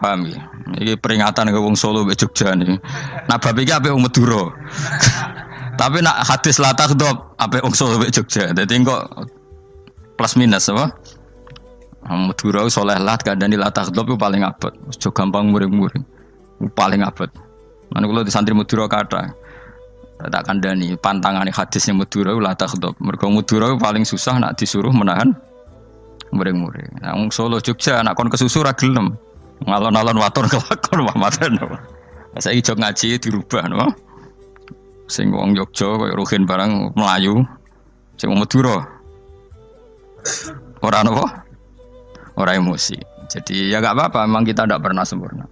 Paham ya? Ini peringatan ke wong Solo mbek Jogja nih. Nah bab iki apik wong Madura. Tapi nak hadis la takhdhab apik wong Solo mbek Jogja. Dadi kok plus minus apa? Madura soleh lah kandhani la takhdhab itu paling abot. Aja gampang muring-muring. Paling abot. Lan kula di santri Madura kathah. Tak kandhani pantangane hadisnya Madura la takhdhab. Mergo Madura paling susah nak disuruh menahan muring-muring. Nah wong Solo Jogja nak kon kesusu ra gelem. Ngalon-alon waton kelakon Muhammadan. Saiki jog ngaji dirubah no. Sing wong Jogja koyo Ruhin barang Melayu. Sing wong Madura ora napa? Ora emosi. Jadi ya enggak apa-apa, memang kita tidak pernah sempurna.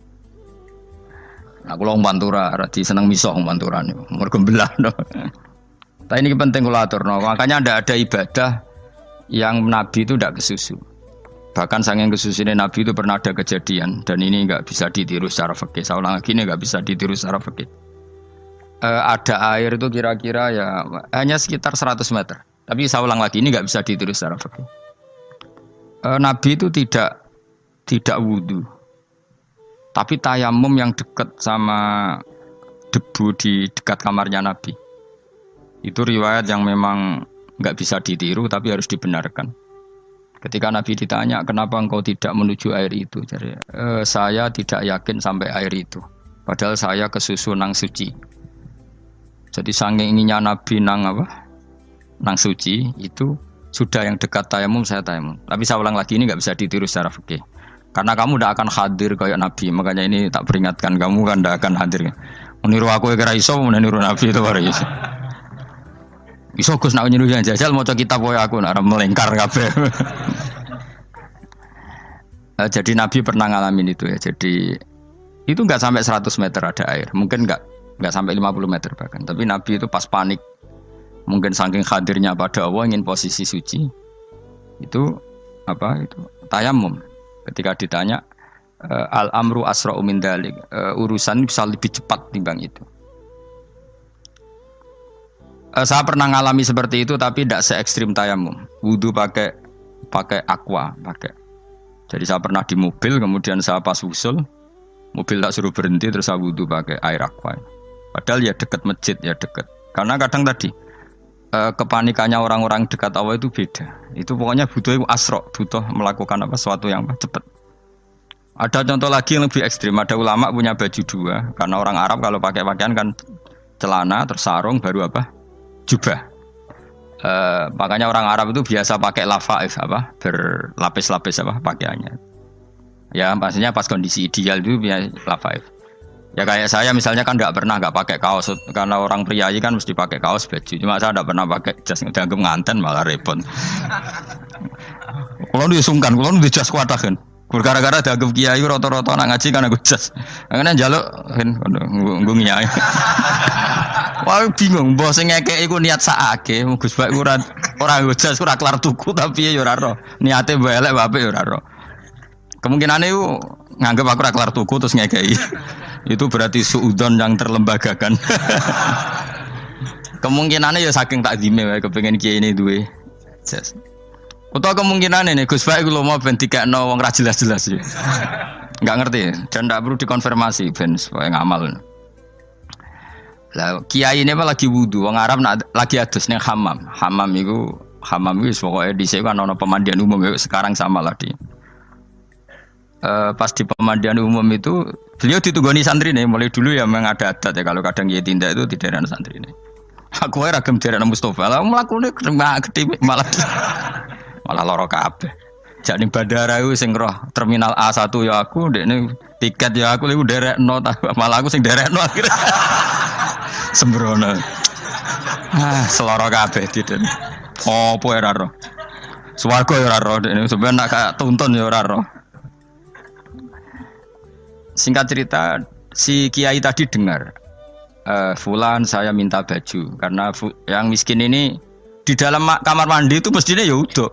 Aku wong Pantura, radi seneng misah wong Pantura niku. Mergo belah no. Tapi ini penting kula aturno. Makanya ada ibadah yang Nabi itu tidak kesusu. Bahkan saking kesusunya Nabi itu pernah ada kejadian dan ini enggak bisa ditiru secara fikih. Saya ulang lagi ini enggak bisa ditiru secara fikih. Ada air itu kira-kira ya hanya sekitar 100 meter. Tapi saya ulang lagi ini enggak bisa ditiru secara fikih. Nabi itu tidak wudu. Tapi tayamum yang dekat sama debu di dekat kamarnya Nabi. Itu riwayat yang memang enggak bisa ditiru tapi harus dibenarkan. Ketika Nabi ditanya, kenapa engkau tidak menuju air itu? Jadi, saya tidak yakin sampai air itu. Padahal saya kesusu nang suci. Jadi saking inginnya Nabi nang suci, itu sudah yang dekat tayamum, saya tayamum. Tapi saya ulang lagi, ini nggak bisa ditiru secara fikih. Karena kamu tidak akan hadir kayak Nabi. Makanya ini tak peringatkan, kamu kan tidak akan hadir. Meniru aku kira iso, meniru Nabi itu baru iso. Iso Gus nak nyuruh yang jajal maca kitab koyo aku nak melengkar kabeh. Jadi Nabi pernah ngalamin itu ya. Jadi itu enggak sampai 100 meter ada air. Mungkin enggak sampai 50 meter bahkan. Tapi Nabi itu pas panik. Mungkin saking hadirnya pada Allah ingin posisi suci. Itu tayamum. Ketika ditanya al-amru asra'u min dzalik. Urusan bisa lebih cepat timbang itu. Saya pernah ngalami seperti itu tapi tidak se ekstrim tayamum. Wudu pakai aqua, pakai. Jadi saya pernah di mobil, kemudian saya pas usul, mobil tak suruh berhenti terus saya wudu pakai air aqua. Padahal ya dekat masjid, ya dekat. Karena kadang tadi kepanikannya orang-orang dekat Allah itu beda. Itu pokoknya butuh asro, butuh melakukan sesuatu yang cepat. Ada contoh lagi yang lebih ekstrim. Ada ulama punya baju dua, karena orang Arab kalau pakai pakaian kan celana, terus sarung, baru jubah. Makanya orang Arab itu biasa pakai lafaif berlapis-lapis pakaiannya. Ya maksudnya pas kondisi ideal itu biasa lafaif. Ya kayak saya misalnya kan nggak pakai kaos karena orang priayi kan mesti pakai kaos baju. Cuma saya nggak pernah pakai jas, udah nganten malah repot. Kalau disungkan, kalau di jas kuatakan. Gara-gara dianggap kiai rata-rata nak ngaji kan aku jas. Karena jaluk kan nggunginya. Wah bingung, mbah sing ngekeki iku niat sakake, Gus Bak ora nggo jas ora kelar tuku tapi ya ora ro. Niate mbok elek apik ya ora ro. Kemungkinane iku nganggep aku ora kelar tuku terus ngekeki. Itu berarti suudzon yang terlembagakan. Kemungkinane ya saking takdime wae kepengin kiai ini duwe jas. Utawa kemungkinane nih Gus Bak iku lho mau ben dikekno wong ra jelas-jelas ya. Enggak ngerti dan ndak perlu dikonfirmasi ben supaya ngamal. Lah kiai ini lagi wudu, wong Arab lagi adus ning hammam. Hammam iku pokoke dhisik kan ana pemandian umum sekarang sama lah di. Pas di pemandian umum itu beliau ditunggoni santri nih, mulai dulu ya memang ada adat ya kalau kadang kiai tindak itu di daerah santri nih. Aku ora gem daerah Mustofa, lah mlakune gede malah lara kabeh. Jak ning bandara iku sing roh terminal A1 ya aku, ndekne tiket ya aku iku derekno malah aku sing derekno akhirnya. Sembrono. Seloro kabeh diten. Opo ora ro. Swarga ya ora ro, dene sampeyan nak gak tuntun ya ora ro. Singkat cerita, si kiai tadi dengar fulan saya minta baju karena yang miskin ini di dalam kamar mandi itu mestinya ya udah.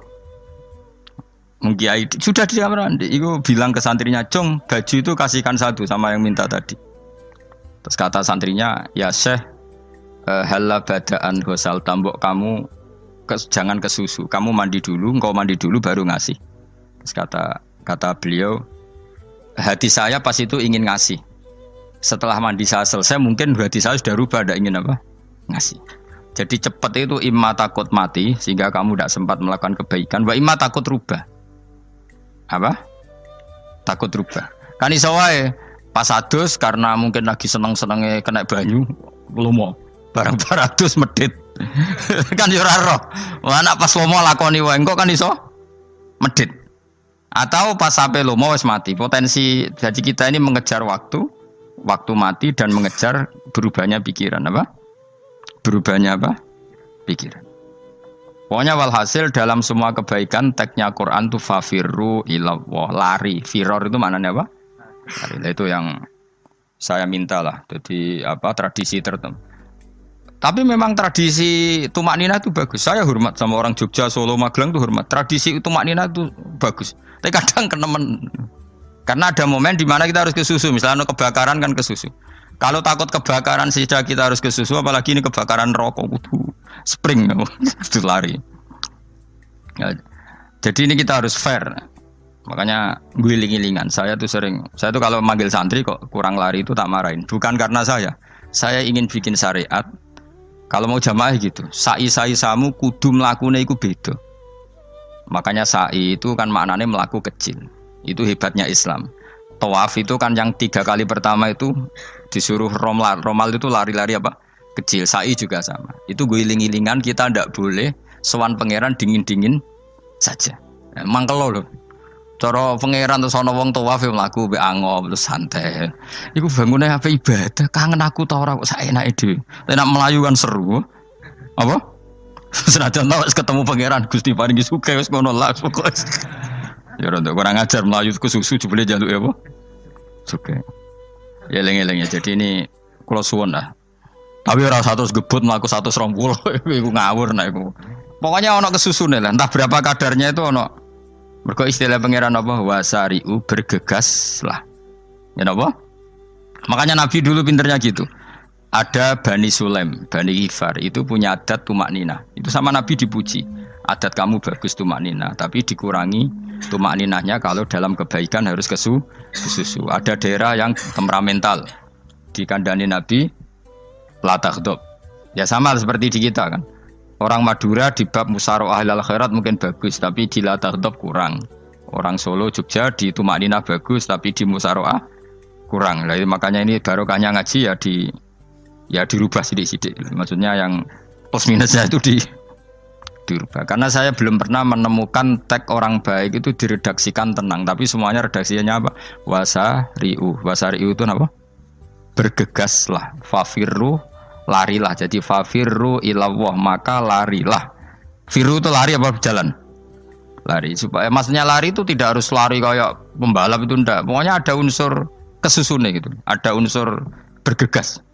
Kiai sudah di kamar mandi, itu bilang ke santrinya, "Cung, baju itu kasihkan satu sama yang minta tadi." Terus kata santrinya, "Ya Syekh, halla badaan ghusal tambok kamu jangan ke susu. Kamu mandi dulu, engkau mandi dulu baru ngasih." Terus kata beliau, hati saya pas itu ingin ngasih. Setelah mandi saya selesai, mungkin hati saya sudah rubah, tidak ingin apa? Ngasih. Jadi cepat itu imma takut mati, sehingga kamu tidak sempat melakukan kebaikan. Wa imma takut rubah. Apa? Takut rubah. Kan iso wae pas adus karena mungkin lagi seneng-senenge kena banyu, lomo. Barang 200 medit. Kan yo ora roh. Wah anak pas lomo lakoni wae engko kan iso medit. Atau pas sampai lomo wis mati. Potensi jadi kita ini mengejar waktu mati dan mengejar berubahnya pikiran apa? Berubahnya apa? Pikiran. Pokoknya walhasil dalam semua kebaikan teksnya Quran itu fafirru ilallah, lari. Firor itu maknanya apa? Lari. Itu yang saya minta lah. Jadi apa tradisi tertentu. Tapi memang tradisi tumak nina itu bagus. Saya hormat sama orang Jogja, Solo, Magelang itu hormat. Tradisi tumak nina itu bagus. Tapi kadang kenemen. Karena ada momen di mana kita harus ke susu. Misalnya kebakaran kan ke susu. Kalau takut kebakaran sehingga kita harus ke susu, apalagi ini kebakaran rokok, spring, itu lari. Ya, jadi ini kita harus fair. Makanya guling-gilingan. Saya tuh kalau manggil santri kok kurang lari itu tak marahin. Bukan karena saya ingin bikin syariat. Kalau mau jamaah gitu, sa'i samu kudu mlakune iku beda. Makanya sa'i itu kan maknanya melaku kecil. Itu hebatnya Islam. Tawaf itu kan yang 3 kali pertama itu disuruh romal itu lari-lari apa? Kecil. Sa'i juga sama. Itu guling-gilingan kita ndak boleh sowan pangeran dingin-dingin saja. Emang kalau loh. Cara pangeran terus ana wong tawaf mlaku mbek angop terus santai. Iku bangune apa ibadah? Kangen aku ta ora kok saenake dhewe. Nek melayu kan seru. Apa? Senajan tau ketemu pangeran Gusti paringi sugih wis ngono lah pokoke. Ya ora kurang ajar melayu ke susu jebule njaluk ya apa? Oke. Ya eling-eling ya. Jadi ini kula suwun lah. Tapi ora 100 gebut mlaku 120 iku ngawur nek iku. Pokoknya ana kesusune lah. Entah berapa kadarnya itu ana. Mergo istilah pangeran apa? Wasari'u bergegas lah. Ya napa? Makanya Nabi dulu pinternya gitu. Ada Bani Sulaim, Bani Ghifar itu punya adat tumak nina. Itu sama Nabi dipuji. Adat kamu bagus tumak nina, tapi dikurangi tumak ninahnya kalau dalam kebaikan harus ke susu. Ada daerah yang temperamental. Dikandani Nabi la taghdab. Ya sama seperti di kita kan. Orang Madura di bab musyawarah ahlul khairat mungkin bagus, tapi di la taghdab kurang. Orang Solo, Jogja di tumak ninah bagus, tapi di musyawarah kurang. Jadi makanya ini barokahnya ngaji ya dirubah sidik-sidik. Maksudnya yang plus minusnya itu dirubah. Karena saya belum pernah menemukan tag orang baik itu diredaksikan tenang, tapi semuanya redaksinya apa? Wasari'u itu apa? Bergegaslah, fafirru, larilah. Jadi fafirru ilallah, maka larilah. Firu itu lari apa berjalan? Lari. Supaya maksudnya lari itu tidak harus lari kayak pembalap itu enggak. Pokoknya ada unsur kesusune gitu. Ada unsur bergegas.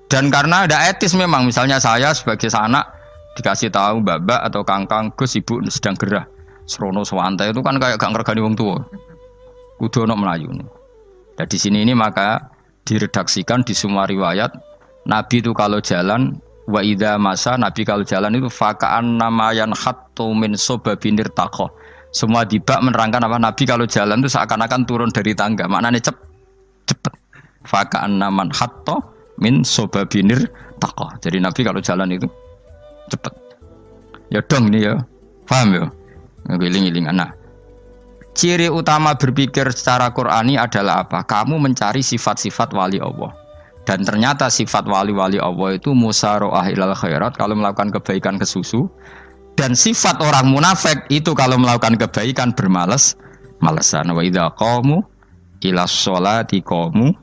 Dan karena ada etis memang, misalnya saya sebagai anak dikasih tahu mbak atau kangkang Gus ibu sedang gerah serono swantai itu kan kayak gak ngergani wong tua kudu ono melayu nih. Dan di sini ini maka diredaksikan di semua riwayat Nabi itu kalau jalan wa idza masa Nabi kalau jalan itu fakaan namayan khattu min sobabinir taqo. Semua dibak menerangkan apa Nabi kalau jalan itu seakan-akan turun dari tangga. Maknanya cepet. Fakaan naman khattu min sobabinir taqo. Jadi Nabi kalau jalan itu cepet. Ya dong ini ya. Paham ya? Ngiling-ngiling. Nah, ciri utama berpikir secara Qur'ani adalah apa? Kamu mencari sifat-sifat wali Allah. Dan ternyata sifat wali-wali Allah itu musyaroah ilal khairat kalau melakukan kebaikan ke susu. Dan sifat orang munafik itu kalau melakukan kebaikan bermalas-malasan. Wa idza qamu ila sholati qamu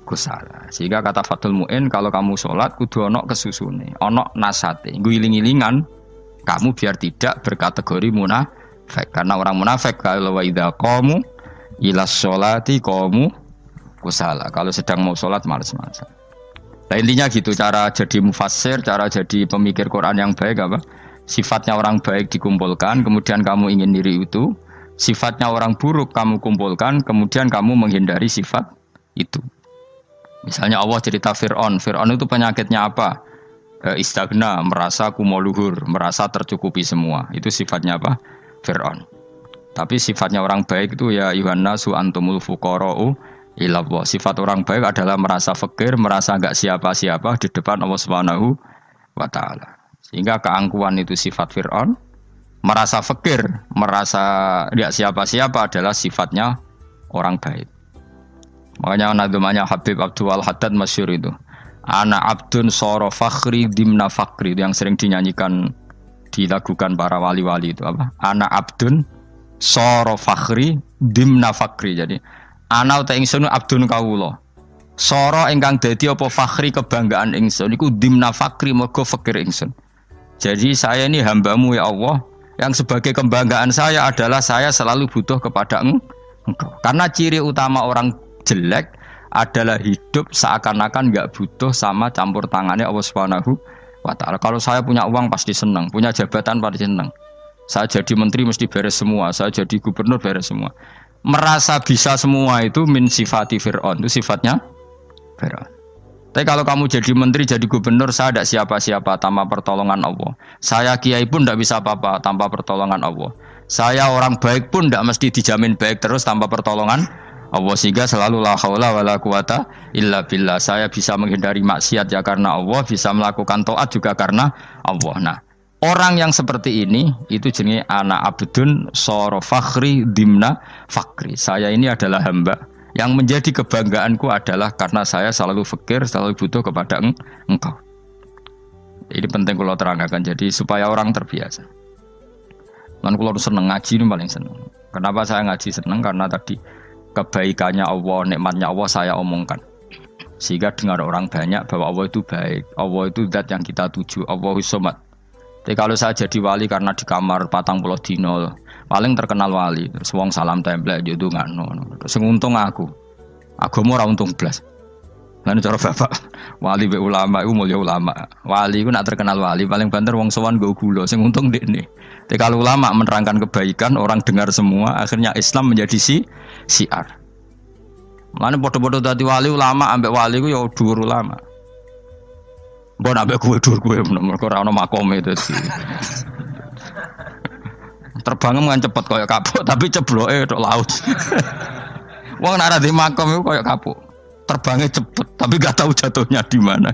kusala. Sehingga kata Fathul Mu'in kalau kamu sholat kudu ono kesusune, ono nasate, guling-gilingan kamu biar tidak berkategori munafik. Karena orang munafik kalau wa idza qamu ila sholati qamu kusala. Kalau sedang mau sholat malas-malasan. Nah intinya gitu cara jadi mufassir, cara jadi pemikir Quran yang baik apa? Sifatnya orang baik dikumpulkan, kemudian kamu ingin diri itu. Sifatnya orang buruk kamu kumpulkan, kemudian kamu menghindari sifat itu. Misalnya Allah cerita Fir'aun itu penyakitnya apa? Istagna, merasa kumoluhur, merasa tercukupi semua. Itu sifatnya apa? Fir'aun. Tapi sifatnya orang baik itu ya yuhannasu antumul fuqara'u ila Allah. Sifat orang baik adalah merasa fakir, merasa enggak siapa-siapa di depan Allah Subhanahu wa taala. Sehingga keangkuhan itu sifat Fir'aun, merasa fakir, merasa enggak siapa-siapa adalah sifatnya orang baik. Makanya nadumanya Habib Abdul Haddad masyhur itu. Ana abdun soro fakhri dimna fakri, itu yang sering dinyanyikan dilakukan para wali-wali itu apa? Ana abdun soro fakhri dimna fakri. Jadi ana uta ingsun abdun kawula. Soro ingkang dadi apa fakhri kebanggaan ingsun iku dimna fakri mergo fakir ingsun. Jadi saya ini hambamu ya Allah, yang sebagai kebanggaan saya adalah saya selalu butuh kepada Engkau. Karena ciri utama orang jelek adalah hidup seakan-akan enggak butuh sama campur tangannya Allah Subhanahu wa taala. Kalau saya punya uang pasti senang, punya jabatan pasti senang. Saya jadi menteri mesti beres semua, saya jadi gubernur beres semua. Merasa bisa semua itu min sifati Fir'aun, itu sifatnya Fir'aun. Tapi kalau kamu jadi menteri, jadi gubernur, saya tidak siapa-siapa tanpa pertolongan Allah. Saya kiai pun tidak bisa apa-apa tanpa pertolongan Allah. Saya orang baik pun tidak mesti dijamin baik terus tanpa pertolongan Allah, sehingga selalu la haula wala quwata illa billah. Saya bisa menghindari maksiat ya karena Allah, bisa melakukan taat juga karena Allah. Nah, orang yang seperti ini itu jenis ana abdun soro fakhri dimna fakri. Saya ini adalah hamba yang menjadi kebanggaanku adalah karena saya selalu fakir, selalu butuh kepada Engkau. Ini penting kalau terangkan, jadi supaya orang terbiasa. Dan kalau seneng ngaji ini paling seneng. Kenapa saya ngaji seneng? Karena tadi kebaikannya Allah, nikmatnya Allah saya omongkan. Sehingga dengar orang banyak bahwa Allah itu baik, Allah itu zat yang kita tuju, Allahus Somad. Tapi kalau saya jadi wali karena di kamar 40 dino, paling terkenal wali, terus wong salam template yo ndongakno. Terus untung aku mau ora untung blas. Lan cara bapak wali be ulama iku mulya ulama. Wali iku nak terkenal wali paling banter wong sowan nggo gula, sing untung ndekne. Tapi kalau ulama menerangkan kebaikan, orang dengar semua, akhirnya Islam menjadi siar. Mulane padha-padha dadi wali ulama ambek wali ku ya dhuwur ulama. Mbok ambek kowe dhuwur kowe mergo ora ono makome dadi. Terbang kan cepet kaya kapuk tapi cebloke tok laut. Wong nek ora di makom iku kaya kapuk. Terbangnya cepet tapi gak tahu jatuhnya di mana.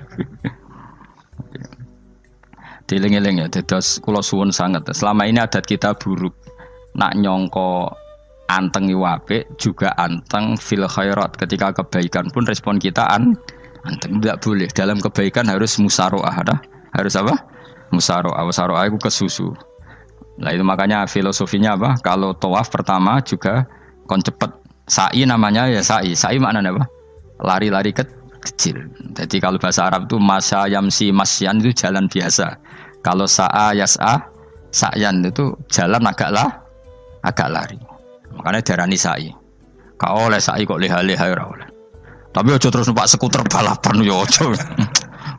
Dieling-eling ya, dados kula suwun sanget. Selama ini adat kita buruk. Nak nyongko anteng apik juga anteng fil khairat. Ketika kebaikan pun respon kita anteng, tidak boleh. Dalam kebaikan harus musaroah, harus apa? Musaroah. Musaroah itu kesusu. Nah itu makanya filosofinya apa? Kalau tawaf pertama juga kon cepet. Sa'i namanya ya sa'i. Sa'i maknanya apa? Lari-lari kecil. Jadi kalau bahasa Arab itu masa yamsi masyan itu jalan biasa. Kalau sa'a yas'a sa'yan itu jalan agak lari. Makanya darani sa'i. Kau oleh sa'i kok leha-leha ora oleh. Tapi aja terus numpak skuter balapan yo aja.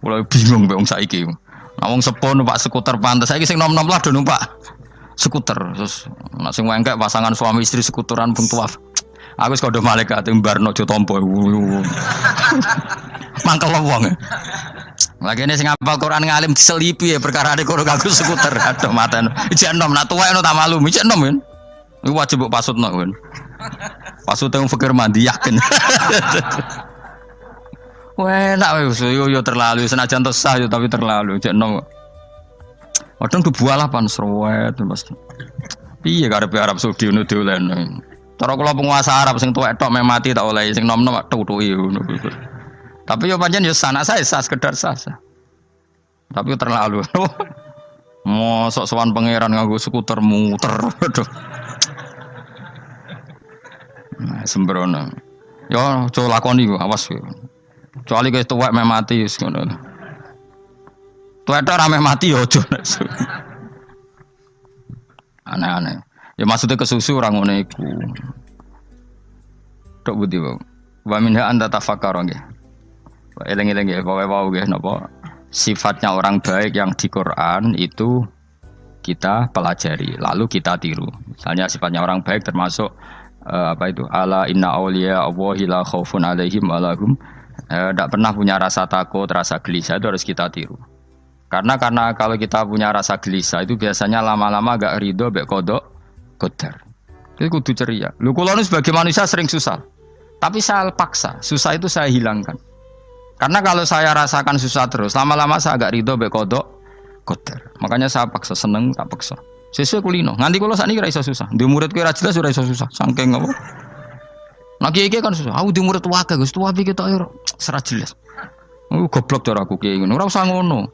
Mulai bingung mbek wong saiki. Nah wong sepo numpak skuter pantes saiki sing nom-nom lah do numpak skuter. Terus nek sing wengkek pasangan suami istri skuteran pun tuaf. Aku wis kodho malaikat mbarno aja tampa. Mangkel wong. Lagi ini sing hafal Quran ngalim diselipi ya perkara ade kono kanggo skuter. Aduh maten. Ijek enom nak tuwek ono tak malu. Ijek enom kan. Iku wajib mbok pasutno kan. Pasute wong fikir mandi yakin. Wah, enak wis yo terlalu senajan to sah yo tapi terlalu ijek enom. Kadang kebualah pan srowet mesti. Piye karepe Arab Saudi ngono dolen. Cara kula penguasa Arab sing tuwek tok mati tak oleh sing nom-nom tutuki ngono. Tapi yo pancen yo sanak saya sah sekedar sah. Tapi terlalu. Mosok sowan pangeran nganggo skuter muter. Nah, sembrono. Yo aja lakoni ku awas kowe. Kecuali kowe tuwek mati wis ngono. Tuwek tok rame mati yo aja. Aneh-aneh. Ya maksudnya kesusu ora ngono iku. Tok budi wae. Wa minha anta tafakkara nggih. Eleng-eleng ya, pokoke wau nggih napa sifatnya orang baik yang di Quran itu kita pelajari, lalu kita tiru. Misalnya sifatnya orang baik termasuk apa itu? Ala inna auliya Allahi la khaufun alaihim wa lahum tidak pernah punya rasa takut, rasa gelisah, itu harus kita tiru. Karena kalau kita punya rasa gelisah itu biasanya lama-lama agak ridho, mek kodok, qadar. Itu kudu ceria. Lho kula nu sebagai manusia sering susah. Tapi saya paksa, susah itu saya hilangkan. Karena kalau saya rasakan susah terus, lama-lama saya agak ridho mbek kodok kotor. Makanya saya paksa, seneng tak paksa. Sesuai kulino. Nganti kula sakniki ora iso susah. Di murid kowe ora jelas ora iso susah. Saking apa? Nah kiai kan susah. Aku di murid wae Gus, tuwa iki tok ora serat jelas. Goblok cara aku kiai ngono. Ora usah ngono.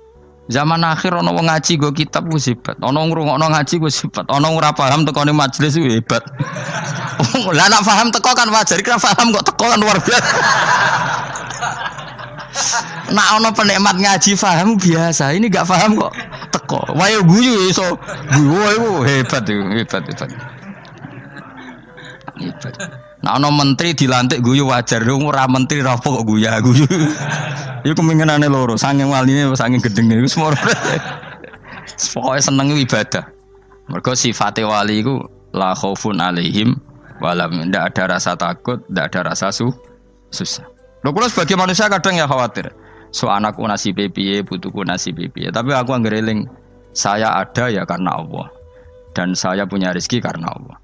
Zaman akhir ana wong ngaji go kitab wis hebat. Ana ngrungokno ngaji wis hebat. Ana ora paham tekone majelis wis hebat. Lah nek paham teko kan wajar, kira paham kok teko kan luar biasa. Nak ana penikmat ngaji paham biasa. Ini enggak paham kok teko. Wae guyu iso. Guyu hebat itu, hebat. Hebat. Nah ana menteri dilantik guyu wajar, ora menteri ra kok guyu. Iku kemungkinane loro, saking waline saking gedenge iku semua. Pokoke seneng ibadah. Mergo sifate wali iku la khaufun alaihim walam, ndak ada rasa takut, ndak ada rasa susah. Lho kula sebagai manusia kadang ya khawatir. So anakku nasibe piye, putuku nasibe piye. Tapi aku anggere eling saya ada ya karena Allah. Dan saya punya rezeki karena Allah.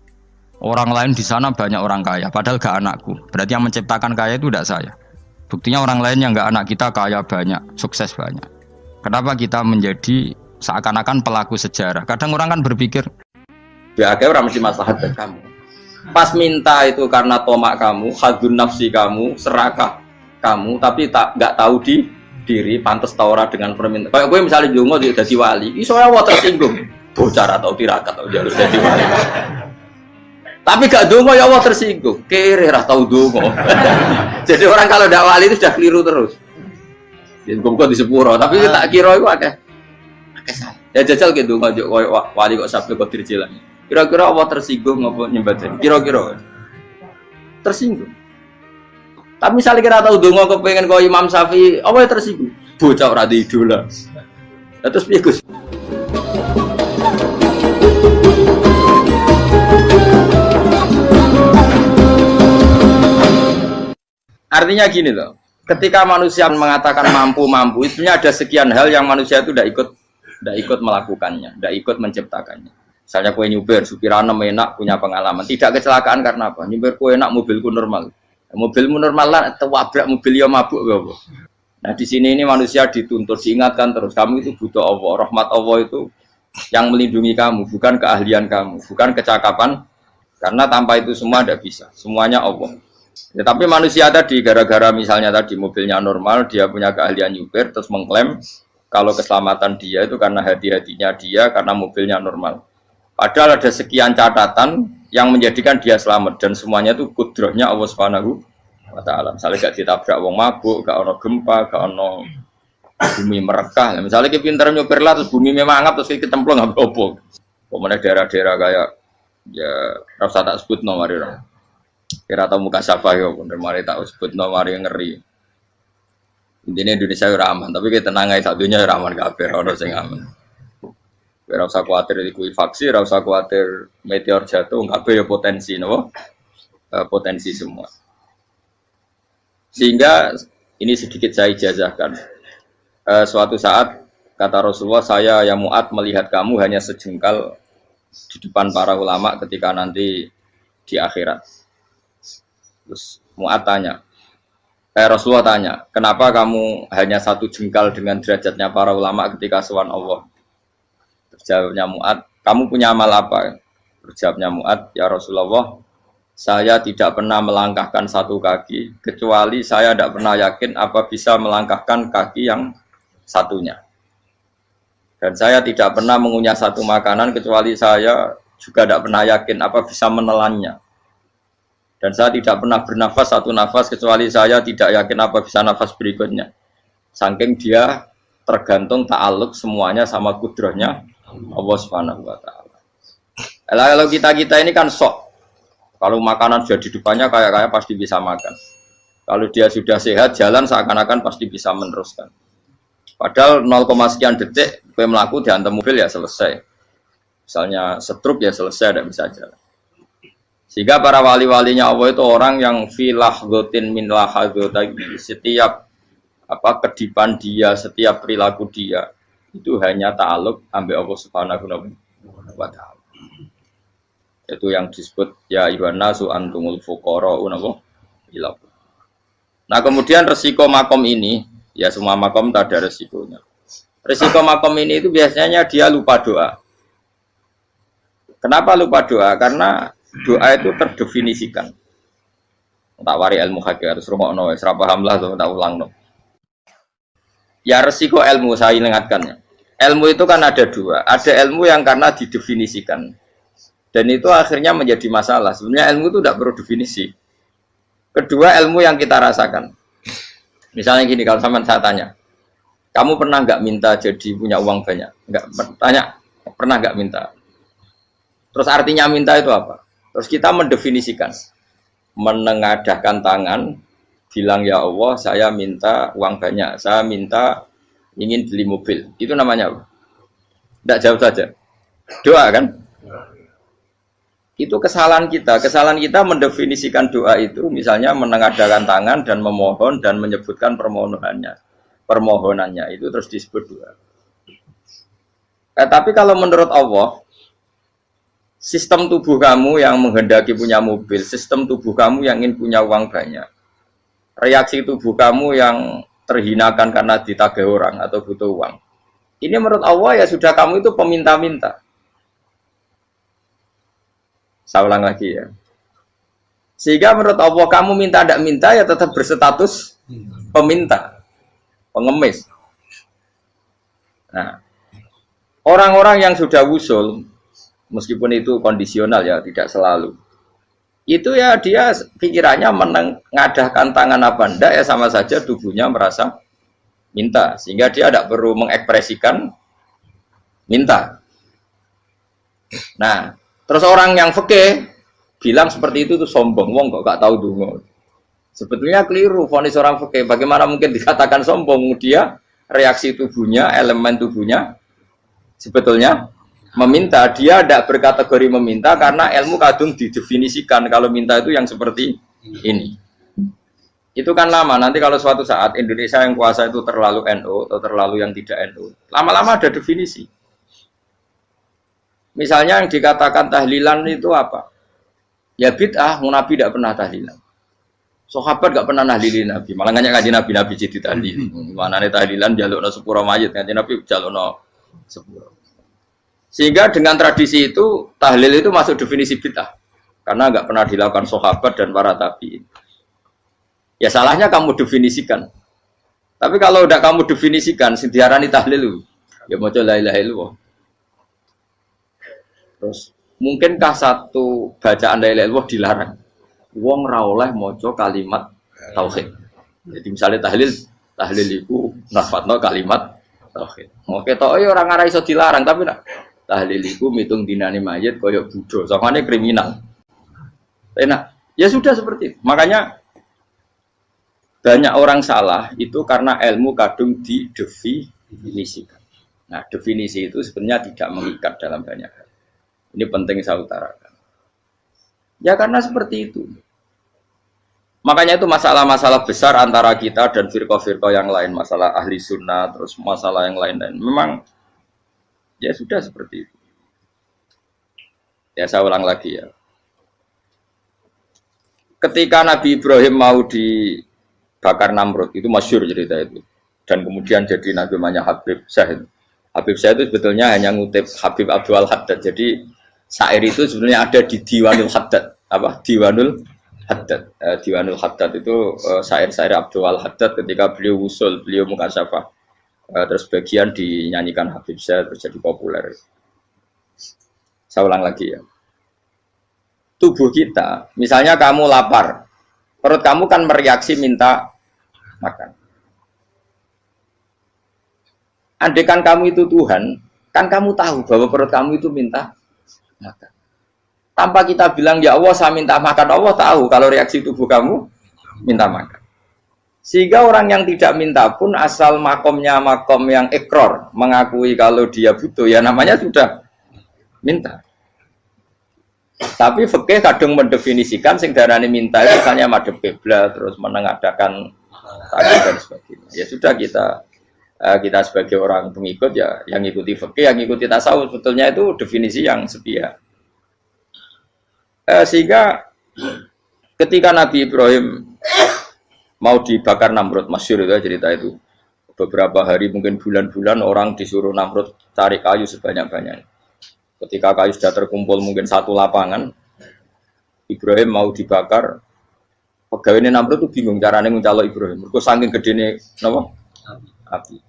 Orang lain di sana banyak orang kaya, padahal gak anakku. Berarti yang menciptakan kaya itu tidak saya. Buktinya orang lain yang gak anak kita kaya banyak, sukses banyak. Kenapa kita menjadi seakan-akan pelaku sejarah? Kadang orang kan berpikir, ya akhirnya orang mesti maslahat buat kamu. Pas minta itu karena tomak kamu, hadun nafsi kamu, serakah kamu, tapi gak tahu diri, pantas taura dengan permintaan. Kayak gue misalnya jongo jadi wali, soalnya Allah tersinggung. Bocah atau tirakat atau jalur jadi wali. Tapi gak dongo ya Allah tersinggung. Kere ra tau dongo. Jadi orang kalau ndak wali itu sudah keliru terus. Ya kok di sepuro, tapi tak kira iku akeh. Ya jajal ke dongo koyo wali kok sampe kok dirjilan. Kira-kira Allah tersinggung ngopo nyembah jadi. Kira-kira tersinggung. Tapi misalnya kira tau dongo kepengen koyo Imam Syafi'i, apa ya tersinggung? Bocah ora di idola. Terus piye Gus? Artinya gini loh, ketika manusia mengatakan mampu, itu ada sekian hal yang manusia itu tidak ikut melakukannya, tidak ikut menciptakannya. Misalnya kue nyupir, supirana enak, punya pengalaman, tidak kecelakaan karena apa? Nyupir kue enak, mobilku normal, mobilmu normal lah, wabrak mobil ya mabuk, ya. Nah di sini ini manusia dituntut, diingatkan terus, kamu itu butuh Allah, rahmat Allah itu yang melindungi kamu, bukan keahlian kamu, bukan kecakapan, karena tanpa itu semua tidak bisa, semuanya Allah. Ya, tapi manusia tadi gara-gara misalnya tadi mobilnya normal, dia punya keahlian nyupir, terus mengklaim kalau keselamatan dia itu karena hati-hatinya dia, karena mobilnya normal. Padahal ada sekian catatan yang menjadikan dia selamat dan semuanya itu kudrahnya Allah Subhanahu wa Ta'ala. Misalnya gak ditabrak wong mabuk, gak ono gempa, gak ono bumi merekah. Misalnya kita pintar nyupir lah, terus bumi memang anggap terus kita templong nggak apa-apa. Kemudian daerah-daerah kayak ya rasa tak sebut nomor itu. Kira tahu muka siapa ya, bener mari tak sebut nomor yang ngeri. Intinya Indonesia ora aman, tapi kita tenang aja satunya ora aman kabeh, ora sing aman. Ora usah kuwatir likuifaksi, ora usah kuwatir meteor jatuh, kabeh ya potensi napa? Potensi semua. Sehingga ini sedikit saya ijazahkan. Suatu saat kata Rasulullah, saya yang Mu'ad melihat kamu hanya sejengkal di depan para ulama ketika nanti di akhirat. Terus Mu'ad tanya, Rasulullah tanya, kenapa kamu hanya satu jengkal dengan derajatnya para ulama ketika sowan Allah? Terjawabnya Mu'ad, kamu punya amal apa? Terjawabnya Mu'ad, ya Rasulullah, saya tidak pernah melangkahkan satu kaki, kecuali saya tidak pernah yakin apa bisa melangkahkan kaki yang satunya. Dan saya tidak pernah mengunyah satu makanan, kecuali saya juga tidak pernah yakin apa bisa menelannya. Dan saya tidak pernah bernafas satu nafas kecuali saya tidak yakin apa bisa nafas berikutnya. Saking dia tergantung ta'aluk semuanya sama kudrahnya Allah Subhanahu wa Ta'ala. Kalau kita ini kan sok. Kalau makanan sudah di depannya kayak pasti bisa makan. Kalau dia sudah sehat jalan seakan-akan pasti bisa meneruskan. Padahal 0, sekian detik gue melaku dihantam mobil ya selesai. Misalnya stroke ya selesai, tidak bisa jalan. Sehingga para wali-walinya Allah itu orang yang filah gotin min lahadotagi, setiap kedipan dia, setiap perilaku dia itu hanya ta'aluk ambil Allah Subhanahu wa Ta'ala. Itu yang disebut ya ibana su antumul fuqara unapa ila. Nah kemudian resiko makom ini, ya semua makom tak ada resikonya. Resiko makom ini itu biasanya dia lupa doa. Kenapa lupa doa? Karena doa itu terdefinisikan. Tak wari ilmu hakikat terus rungokno wis ra paham lah tuh tak ulangno. Ya resiko ilmu saya ingatkan. Ilmu itu kan ada dua. Ada ilmu yang karena didefinisikan. Dan itu akhirnya menjadi masalah. Sebenarnya ilmu itu tidak perlu definisi. Kedua ilmu yang kita rasakan. Misalnya gini, kalau sama saya tanya, kamu pernah nggak minta jadi punya uang banyak? Nggak tanya, pernah nggak minta? Terus artinya minta itu apa? Terus kita mendefinisikan, menengadahkan tangan, bilang ya Allah, saya minta uang banyak, saya minta ingin beli mobil. Itu namanya apa? Tidak jauh saja. Doa kan? Itu kesalahan kita. Kesalahan kita mendefinisikan doa itu misalnya menengadahkan tangan dan memohon dan menyebutkan permohonannya itu terus disebut doa. Tapi kalau menurut Allah, sistem tubuh kamu yang menghendaki punya mobil, sistem tubuh kamu yang ingin punya uang banyak, reaksi tubuh kamu yang terhinakan karena ditagih orang atau butuh uang, ini menurut Allah ya sudah kamu itu peminta-minta. Saya ulang lagi ya. Sehingga menurut Allah kamu minta tidak minta ya tetap berstatus peminta, pengemis. Nah, orang-orang yang sudah wusul, meskipun itu kondisional ya, tidak selalu. Itu ya dia pikirannya menengadahkan tangan apa enggak ya sama saja tubuhnya merasa minta. Sehingga dia tidak perlu mengekspresikan minta. Nah, terus orang yang fikih bilang seperti itu tuh sombong, wong kok gak tahu dungo. Sebetulnya keliru vonis orang fikih. Bagaimana mungkin dikatakan sombong? Dia reaksi tubuhnya, elemen tubuhnya sebetulnya meminta. Dia tidak berkategori meminta karena ilmu kadung didefinisikan kalau minta itu yang seperti ini. Itu kan lama. Nanti kalau suatu saat Indonesia yang kuasa itu terlalu NU atau terlalu yang tidak NU, lama-lama ada definisi. Misalnya yang dikatakan tahlilan itu apa? Ya bid'ah, Nabi tidak pernah tahlilan. Sahabat tidak pernah nahlilin Nabi, malah nggak ngaji Nabi jadi tahlil. Mana nih tahlilan jalukno sepuro mayit, ngaji Nabi jalukno sepuro. Sehingga dengan tradisi itu tahlil itu masuk definisi bid'ah, karena nggak pernah dilakukan sahabat dan para tabi'in. Ya salahnya kamu definisikan. Tapi kalau udah kamu definisikan, diarani tahlil, ya mau la ilaha illallah. Terus mungkinkah satu bacaan la ilaha illallah dilarang? Wong ra oleh maca kalimat tauhid. Jadi misalnya tahlil iku nafatno kalimat tauhid. Oke tok ora ngara iso dilarang tapi nak tahlil iku mitung dinane mayit kaya Buddha. Sakmane kriminal. Enak. Ya sudah seperti itu. Makanya banyak orang salah itu karena ilmu kadung didefinisikan. Nah, definisi itu sebenarnya tidak mengikat dalam banyak hal. Ini penting saya utarakan. Ya karena seperti itu. Makanya itu masalah-masalah besar antara kita dan firqah-firqah yang lain. Masalah ahli sunnah, terus masalah yang lain-lain. Memang ya sudah seperti itu. Ya saya ulang lagi ya. Ketika Nabi Ibrahim mau dibakar Namrud, itu masyhur cerita itu. Dan kemudian jadi namanya Habib Syahid. Habib Syahid itu sebetulnya hanya ngutip Habib Abdul Haddad. Jadi syair itu sebenarnya ada di Diwanul Haddad. Apa? Diwanul Haddad. Diwanul Haddad itu syair-syair Abdul Haddad ketika beliau usul, beliau mukasyafah. Terus bagian dinyanyikan Habib Syahid terus jadi populer. Saya ulang lagi ya. Tubuh kita, misalnya kamu lapar, perut kamu kan mereaksi minta makan. Andaikan kamu itu Tuhan, kan kamu tahu bahwa perut kamu itu minta makan. Tanpa kita bilang, ya Allah saya minta makan, Allah tahu kalau reaksi tubuh kamu minta makan. Sehingga orang yang tidak minta pun asal makomnya makom yang ikror, mengakui kalau dia butuh, ya namanya sudah minta. Tapi fikih kadang mendefinisikan sing darane minta itu misalnya madhep kiblat terus menengadakan tangan dan sebagainya. Ya sudah kita sebagai orang pengikut ya yang ikuti fikih, yang ikuti tasawuf sebetulnya itu definisi yang sepihak. Sehingga ketika Nabi Ibrahim mau dibakar Namrud, masyhur itu cerita itu. Beberapa hari mungkin bulan-bulan orang disuruh Namrud cari kayu sebanyak-banyaknya. Ketika kayu sudah terkumpul mungkin satu lapangan, Ibrahim mau dibakar. Pegawai Namrud itu bingung caranya mencalok Ibrahim. Mereka saking gedene napa? Api.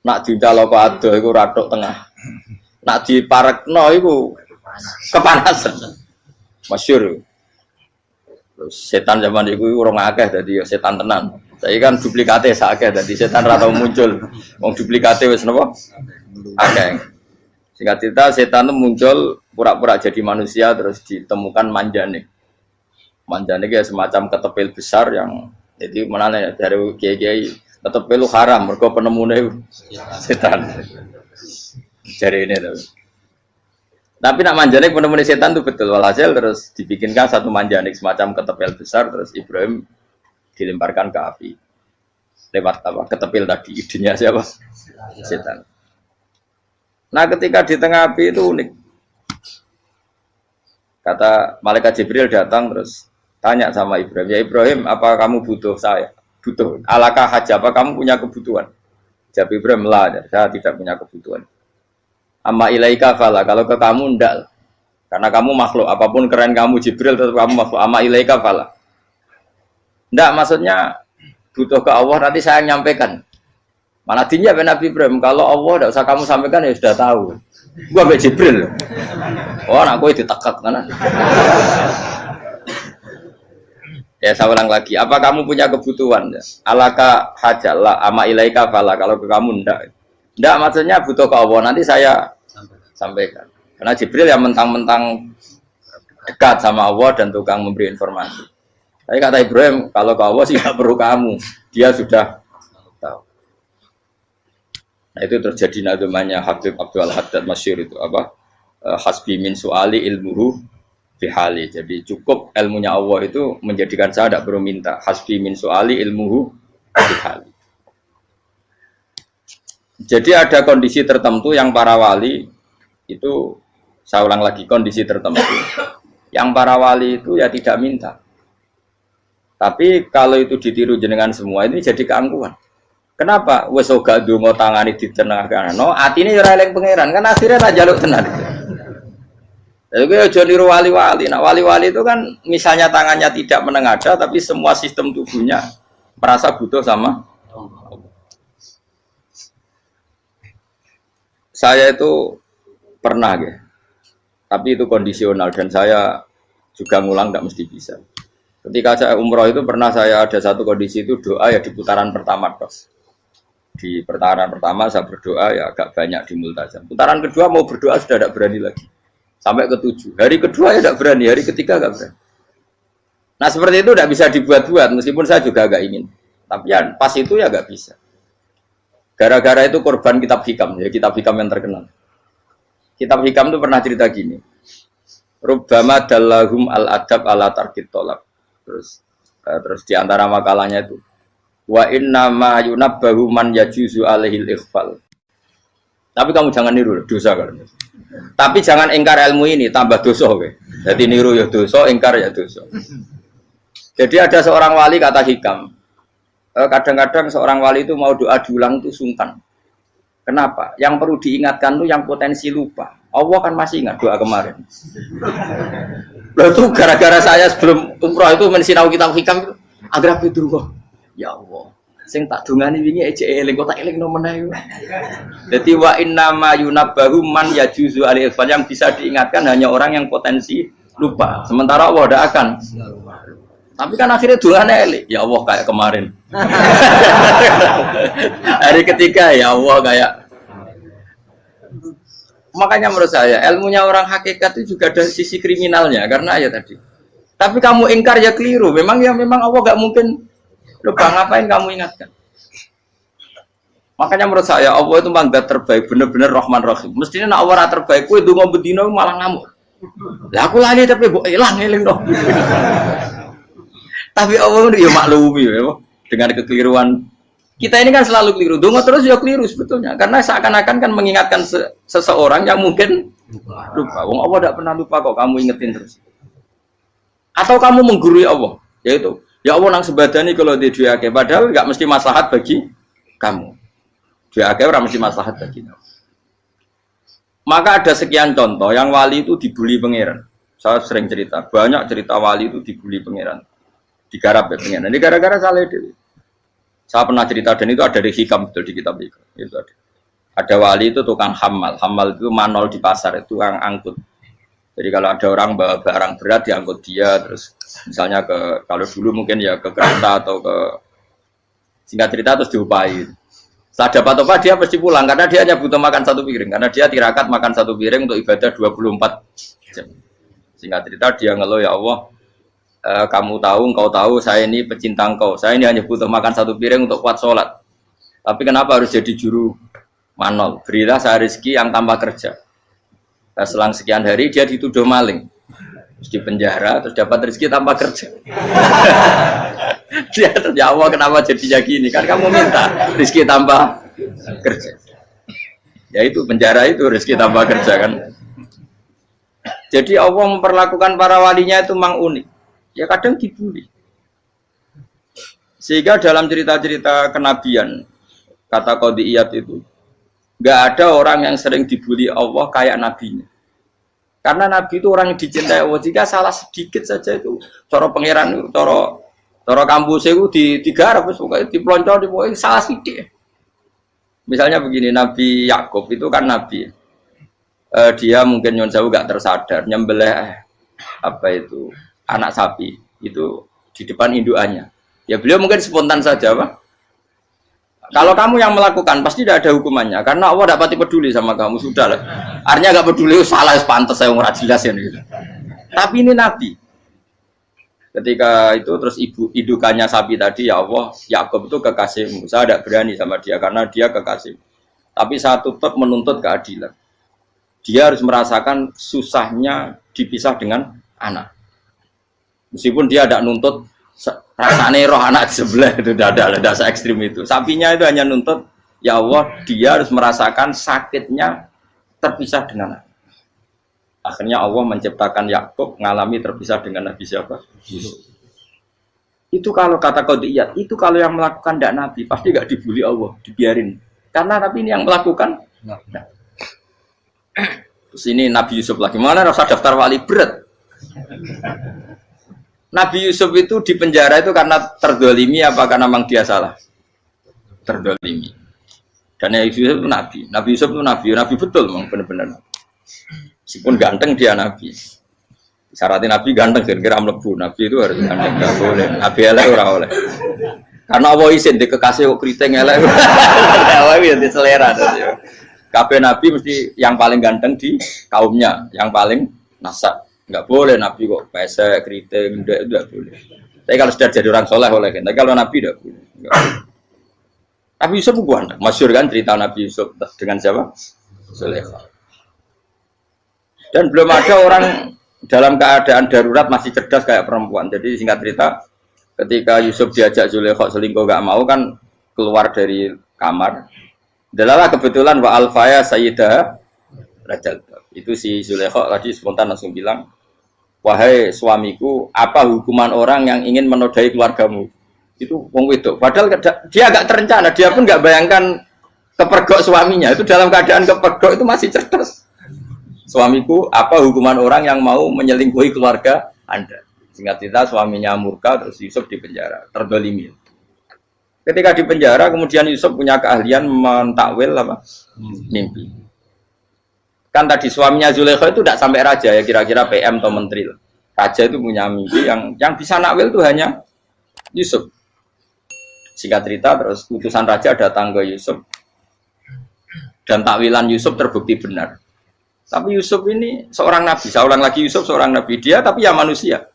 Nak dicalok kok ado iku ratok tengah. Nak diparekno iku kepanasan. Masyhur. Setan zaman itu orang akeh dadi setan tenan. Saya kan duplikate sakeh dadi setan ra tau muncul. Wong duplikate wis napa? Akeh. Singkat cerita setan itu muncul pura-pura jadi manusia terus ditemukan manjane. Manjane itu semacam ketepil besar yang jadi menane dari kiai-kiai ketepil itu haram mergo penemune setan. Jari ini tuh. Tapi nak manjanik penemune setan itu betul walhasil terus dibikinkan satu manjanik semacam ketepil besar terus Ibrahim dilemparkan ke api lewat apa ketepil tadi idenya siapa setan. Nah ketika di tengah api itu unik, kata malaikat Jibril datang terus tanya sama Ibrahim, ya Ibrahim apa kamu butuh saya? Butuh alakah haja apa kamu punya kebutuhan? Jawab Ibrahim lah, saya tidak punya kebutuhan. Amma ilaika fala, kalau ke kamu ndak, karena kamu makhluk, apapun keren kamu Jibril tetap kamu makhluk. Amma ilaika fala, ndak maksudnya butuh ke Allah nanti saya nyampaikan. Mana dinya Nabi Ibrahim, kalau Allah ndak usah kamu sampaikan ya sudah tahu. Gua be Jibril. Oh anak gue ditekak mana? Ya saya ulang lagi, apa kamu punya kebutuhan? Alaka hajalla amma ilaika fala, kalau ke kamu ndak. Ndak maksudnya butuh ke Allah nanti saya sampaikan. Karena Jibril yang mentang-mentang dekat sama Allah dan tukang memberi informasi. Tapi kata Ibrahim, kalau ke Allah sih tidak perlu kamu, dia sudah tahu. Nah itu terjadi namanya Habib Abdul Haddad masyhur itu apa? Hasbi min su'ali ilmuhu bihali. Jadi cukup ilmunya Allah itu menjadikan saya tidak perlu minta. Hasbi min su'ali ilmuhu bihali. Jadi ada kondisi tertentu yang para wali itu, saya ulang lagi, kondisi tertentu yang para wali itu ya tidak minta. Tapi kalau itu ditiru jenengan semua ini jadi keangkuhan. Kenapa? Wes ora ndonga tangane ditenangkan. No, atine ora eling pangeran kan akhirnya tak jaluk tenan. Jadi aja niru wali-wali. Nah, wali-wali itu kan misalnya tangannya tidak menengadah tapi semua sistem tubuhnya merasa butuh sama. Saya itu pernah ya, tapi itu kondisional dan saya juga ngulang tidak mesti bisa. Ketika saya umroh itu pernah saya ada satu kondisi itu doa ya di putaran pertama tos. Di putaran pertama saya berdoa ya agak banyak di multazam. Putaran kedua mau berdoa sudah tidak berani lagi. Sampai ke-7. Hari kedua ya tidak berani, hari ketiga tidak berani. Nah seperti itu tidak bisa dibuat-buat meskipun saya juga agak ingin. Tapi ya pas itu ya agak bisa. Gara-gara itu korban kitab hikam, ya kitab hikam yang terkenal. Kitab hikam itu pernah cerita gini. Rubbama dallahum al-adab ala tarkit tolak. Terus di antara makalahnya itu wa inna ma yunabbahu man yajuzu alaihil ikhfal. Tapi kamu jangan niru dosa kan. Tapi jangan ingkar ilmu ini tambah dosa kowe. Jadi niru ya dosa, ingkar ya dosa. Jadi ada seorang wali kata hikam. Kadang-kadang seorang wali itu mau doa diulang itu sungkan. Kenapa? Yang perlu diingatkan itu yang potensi lupa. Allah kan masih ingat doa kemarin. Lalu itu gara-gara saya sebelum umroh itu mensinau kitab hikam itu agar itu kok. Ya Allah, sing tak dungani wingi ejek eling kok tak eling no meneh. Dadi wa inna ma yunabbahu man yajuzu alil yang bisa diingatkan hanya orang yang potensi lupa. Sementara Allah tidak akan. Tapi kan akhirnya doanya elik. Ya Allah kayak kemarin. Hari ketiga ya Allah kayak. Makanya menurut saya ilmunya orang hakikat itu juga ada sisi kriminalnya karena ya tadi. Tapi kamu ingkar ya keliru. Memang Allah gak mungkin lupa, ngapain kamu ingatkan. Makanya menurut saya Allah itu mangga terbaik, bener-bener Rahman Rahim. Mestinya nak Allah terbaik, kue dungo bedino malah ngamuk. Lah aku lali tapi mbok eling dong. Tapi Allah itu ya maklumi ya, dengan kekeliruan. Kita ini kan selalu keliru. Dungo terus ya keliru sebetulnya. Karena seakan-akan kan mengingatkan seseorang yang mungkin lupa. Wong Allah tidak pernah lupa kok, kamu ingetin terus. Atau kamu menggurui Allah, yaitu ya Allah nang sebadani kalau di duwe akeh, padahal enggak mesti maslahat bagi kamu. Duwe akeh ora mesti maslahat bagi kamu. Maka ada sekian contoh yang wali itu dibully pangeran. Saya sering cerita, banyak cerita wali itu dibully pangeran. Digarap ya pangeran. Ini gara-gara salah itu. Saya pernah cerita dan itu ada di hikam betul di kitab itu. Itu ada. Ada wali itu tukang hamal. Hamal itu manol di pasar, itu tukang angkut. Jadi kalau ada orang bawa barang berat diangkut dia, terus misalnya kalau dulu mungkin ya ke kereta atau ke singkat cerita terus diupahi. Setelah dapat apa dia pasti pulang karena dia hanya butuh makan satu piring karena dia tirakat makan satu piring untuk ibadah 24 jam. Singkat cerita dia ngeluh ya Allah, kamu tahu, engkau tahu saya ini pecinta engkau, saya ini hanya butuh makan satu piring untuk kuat sholat. Tapi kenapa harus jadi juru manol? Berilah saya rezeki yang tanpa kerja. Nah, selang sekian hari dia dituduh maling, terus di penjara, terus dapat rezeki tanpa kerja. Dia terus ya Allah kenapa jadinya gini? Kan kamu minta rezeki tanpa kerja. Ya itu penjara itu rezeki tanpa kerja kan. Jadi Allah memperlakukan para walinya itu memang unik. Ya kadang dibully. Sehingga dalam cerita-cerita kenabian kata Qadiyat itu nggak ada orang yang sering dibully Allah kayak nabinya. Karena nabi itu orang yang dicintai Allah. Jika salah sedikit saja itu, cara pangeran, cara kampus itu digarap, pokoknya dipelonco, pokoknya salah sedikit. Misalnya begini, Nabi Yakub itu kan nabi. Dia mungkin nyon jauh nggak tersadar nyembelih apa itu anak sapi itu di depan indukannya. Ya beliau mungkin spontan saja, Pak. Kalau kamu yang melakukan pasti tidak ada hukumannya karena Allah tidak pati peduli sama kamu sudah lah. Artinya nggak peduli salah pantas saya ora jelas ya gitu. Tapi ini Nabi. Ketika itu terus indukannya sapi tadi ya Allah Yakub itu kekasihmu. Saya tidak berani sama dia karena dia kekasih. Tapi saya tetap menuntut keadilan. Dia harus merasakan susahnya dipisah dengan anak. Meskipun dia tidak nuntut rasanya roh anak sebelah itu tidak se ekstrim itu. Sapinya itu hanya nuntut ya Allah dia harus merasakan sakitnya terpisah dengan anak. Akhirnya Allah menciptakan Yakub mengalami terpisah dengan Nabi siapa? Yusuf. Itu kalau kata Qadiyat, itu kalau yang melakukan tidak Nabi pasti nggak dibully Allah, dibiarin. Karena Nabi ini yang melakukan. Nah. Terus ini Nabi Yusuf lagi mana rasa daftar wali berat. Nabi Yusuf itu di penjara itu karena terdolimi apa karena memang dia salah? Terdolimi. Dan Yusuf itu Nabi. Nabi Yusuf itu Nabi betul memang benar-benar. Meskipun ganteng dia Nabi. Syaratnya Nabi ganteng kira-kira mlebu. Nabi itu harus ganteng, enggak boleh. Nabi elek ora oleh. Karena Allah izin di kekasih kok kriting elek. Allah ya di selera. Kabeh Nabi mesti yang paling ganteng di kaumnya, yang paling nasab. Enggak boleh Nabi kok pesek, keriting, enggak boleh. Tapi kalau sudah jadi orang soleh boleh kan. Tapi kalau Nabi enggak boleh. Nabi Yusuf bukan, masyhur kan cerita Nabi Yusuf dengan siapa? Zulaikha. Dan belum ada orang dalam keadaan darurat masih cerdas kayak perempuan. Jadi singkat cerita, ketika Yusuf diajak Zulaikha selingkuh enggak mau kan keluar dari kamar. Dalalah kebetulan wa alfaya sayyidah Rajal. Itu si Zulaikha tadi spontan langsung bilang, wahai suamiku, apa hukuman orang yang ingin menodai keluargamu? Itu wong wedok. Padahal dia agak terencana, dia pun nggak bayangkan kepergok suaminya. Itu dalam keadaan kepergok itu masih cerdas. Suamiku, apa hukuman orang yang mau menyelingkuhi keluarga Anda? Singkat cerita suaminya murka, terus Yusuf di penjara, terdolimi. Ketika di penjara, kemudian Yusuf punya keahlian mentakwil apa? Mimpi. Kan tadi suaminya Zulaikha itu tidak sampai raja ya, kira-kira PM atau menteri. Raja itu punya mimpi yang bisa nakwil itu hanya Yusuf. Singkat cerita terus utusan raja datang ke Yusuf dan takwilan Yusuf terbukti benar. Tapi Yusuf ini seorang nabi, saya ulang lagi Yusuf seorang nabi, dia tapi ya manusia.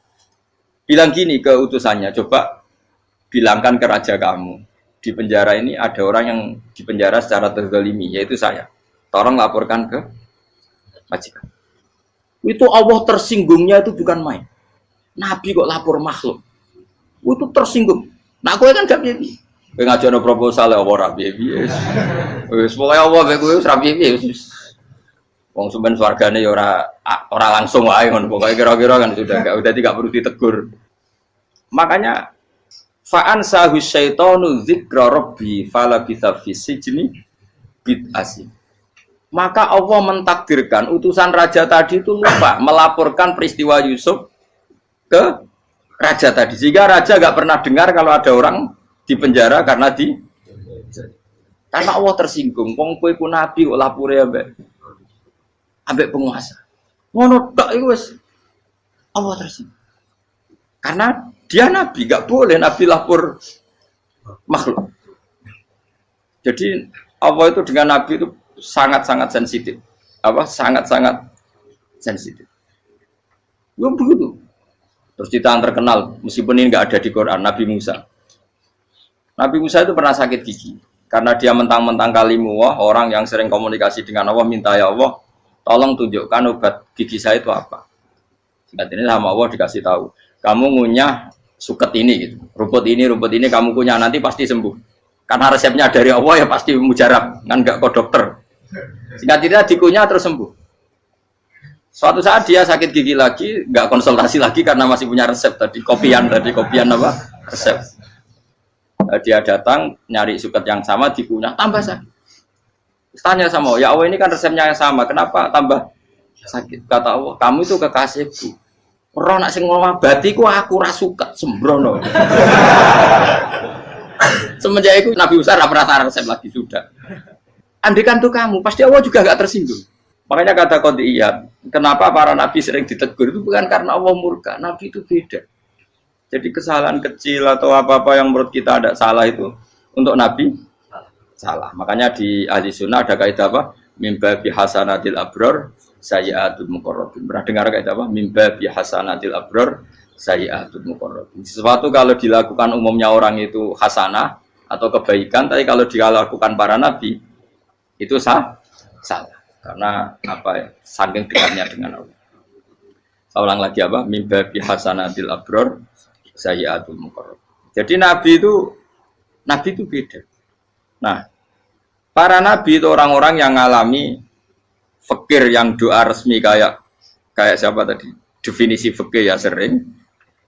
Bilang gini ke utusannya, coba bilangkan ke raja kamu, di penjara ini ada orang yang di penjara secara terzalimi, yaitu saya. Tolong laporkan ke majikan. Itu Allah tersinggungnya itu bukan main. Nabi kok lapor makhluk. Itu tersinggung. Nah, kowe kan gak piye-piye. Kowe ngajono proposal ya ora piye-piye. Wis pokoke Allah kowe wis ra piye-piye wis. Wong sampean swargane ya ora langsung wae ngono pokoke kira-kira kan sudah tidak perlu ditegur. Makanya fa'an sahu syaitanu dzikra rabbi fala bisa fisijni bid'asi. Maka Allah mentakdirkan utusan raja tadi itu lupa melaporkan peristiwa Yusuf ke raja tadi. Sehingga raja enggak pernah dengar kalau ada orang di penjara karena Allah tersinggung. Wong kowe ku nabi kok lapure ambek penguasa. Ngono tok iku wis Allah tersinggung. Karena dia nabi, enggak boleh nabi lapor makhluk. Jadi Allah itu dengan nabi itu sangat-sangat sensitif. Sangat-sangat sensitif. Ya begitu. Terus cerita yang terkenal, meskipun ini enggak ada di Quran, Nabi Musa. Nabi Musa itu pernah sakit gigi. Karena dia mentang-mentang kalimullah, orang yang sering komunikasi dengan Allah, minta ya Allah, tolong tunjukkan obat gigi saya itu apa. Singkat ini sama Allah dikasih tahu. Kamu ngunyah suket ini gitu. Rumput ini kamu kunyah nanti pasti sembuh. Karena resepnya dari Allah ya pasti mujarab, kan enggak kok dokter. Singkat cerita dikunyah terus sembuh. Suatu saat dia sakit gigi lagi, enggak konsultasi lagi karena masih punya resep kopian apa? Resep. Dia datang nyari suket yang sama dikunyah tambah sakit. Tanya sama Allah, ya Allah ini kan resepnya yang sama, kenapa tambah sakit? Kata Allah, kamu itu kekasihku. Roh nak sing ngobati ku aku ra suket sembrono. Semenjak itu Nabi Musa pernah taruh resep lagi sudah. Andikan tuh kamu, pasti Allah juga enggak tersinggung. Makanya kata Qadiyat, kenapa para nabi sering ditegur itu bukan karena Allah murka, nabi itu beda. Jadi kesalahan kecil atau apa-apa yang menurut kita ada salah itu untuk nabi salah. Makanya di ahli sunnah ada kaidah apa? Mimba bi hasanatil abror sayyi'atul muqarrabin. Pernah dengar kaidah apa? Mimba bi hasanatil abror sayyi'atul muqarrabin. Sesuatu kalau dilakukan umumnya orang itu hasanah atau kebaikan, tapi kalau dilakukan para nabi itu salah. Karena apa ya? Saking dekatnya dengan Allah. Saya ulang lagi apa? Mimba bi hasanatil abror sayyi'atul muqarrabin. Jadi nabi itu beda. Nah, para nabi itu orang-orang yang ngalami fikir yang doa resmi kayak siapa tadi? Definisi fikir ya sering.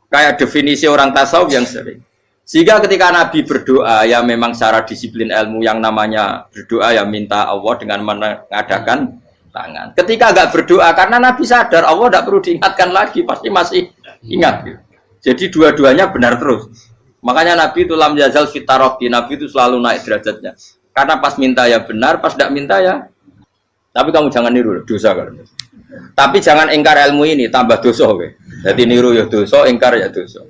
Kayak definisi orang tasawuf yang sering. Sehingga ketika Nabi berdoa ya memang secara disiplin ilmu yang namanya berdoa ya minta Allah dengan mengadakan tangan. Ketika enggak berdoa karena Nabi sadar Allah tidak perlu diingatkan lagi, pasti masih ingat. Gitu. Jadi dua-duanya benar terus. Makanya Nabi itu lam yazal fitaroti, Nabi itu selalu naik derajatnya. Karena pas minta ya benar, pas tidak minta ya. Tapi kamu jangan niru dosa kan. Tapi jangan ingkar ilmu ini, tambah dosa. Jadi niru ya dosa, ingkar ya dosa.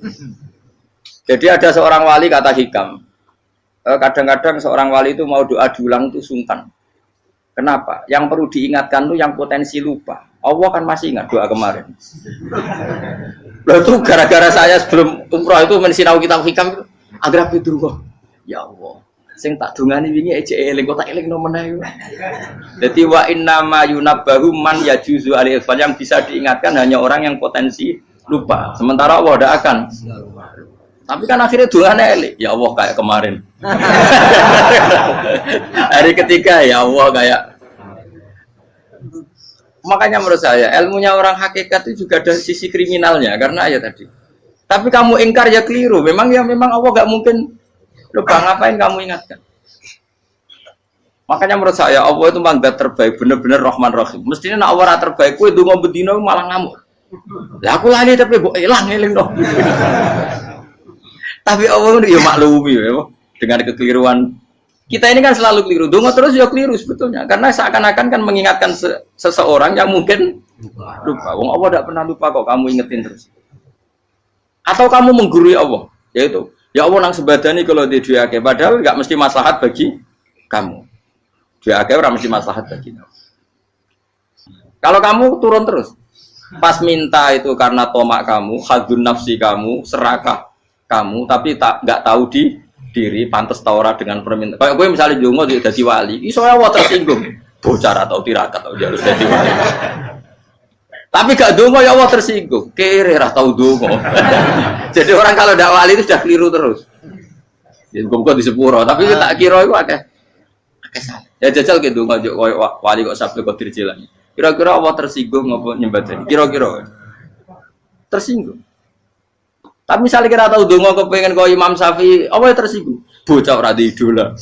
Jadi ada seorang wali kata hikam. Kadang-kadang seorang wali itu mau doa diulang itu sungkan. Kenapa? Yang perlu diingatkan itu yang potensi lupa. Allah kan masih ingat doa kemarin. Lalu itu gara-gara saya sebelum umroh itu mensinau kitab hikam itu agar itu kok. Ya Allah. Sing tak dungani wingi ejek eling kok tak eling no meneh. Dadi wa inna ma yunabbahu man yajuzu alaihi yang bisa diingatkan hanya orang yang potensi lupa. Sementara Allah tidak akan. Tapi kan akhirnya dungane eling. Ya Allah kayak kemarin. Hari ketiga ya Allah kayak. Makanya menurut saya ilmunya orang hakikat itu juga ada sisi kriminalnya karena ya tadi. Tapi kamu ingkar ya keliru. Memang Allah gak mungkin lupa, ngapain kamu ingatkan. Makanya menurut saya Allah itu mandat terbaik, benar-benar Rahman Rahim. Mestinya nak Allah terbaik, kue dongo bedino malah ngamuk. Lah aku lali tapi kok eling dong. Tapi Allah itu ya maklumi ya, dengan kekeliruan. Kita ini kan selalu keliru, dongo terus ya keliru sebetulnya. Karena seakan-akan kan mengingatkan seseorang yang mungkin lupa. Wong Allah tidak pernah lupa kok, kamu ingetin terus. Atau kamu menggurui Allah, yaitu ya Allah nang sebadani kalau di duake, padahal nggak mesti maslahat bagi kamu. Duake orang mesti maslahat bagi kamu. Kalau kamu turun terus, pas minta itu karena tomak kamu, hadun nafsi kamu, serakah kamu, tapi nggak tahu diri pantas taura dengan permintaan. Kayak gue misalnya jongo jadi wali, iso Allah tersinggung, bocah atau tirakat atau jalur jadi wali. Tapi gak dongo ya Allah tersinggung, kere ra tau dongo. Jadi orang kalau ndak wali itu sudah keliru terus. Ya kok di sepuro, tapi tak kira itu akeh salah. Ya jajal gitu dongo wali kok sampai kok dirjelani. Kira-kira Allah tersinggung apa nyembah jadi? Kira-kira tersinggung. Tapi misalnya kira tahu dongo kepengen kau Imam Syafi'i, apa yang tersinggung? Bocah ora di idola.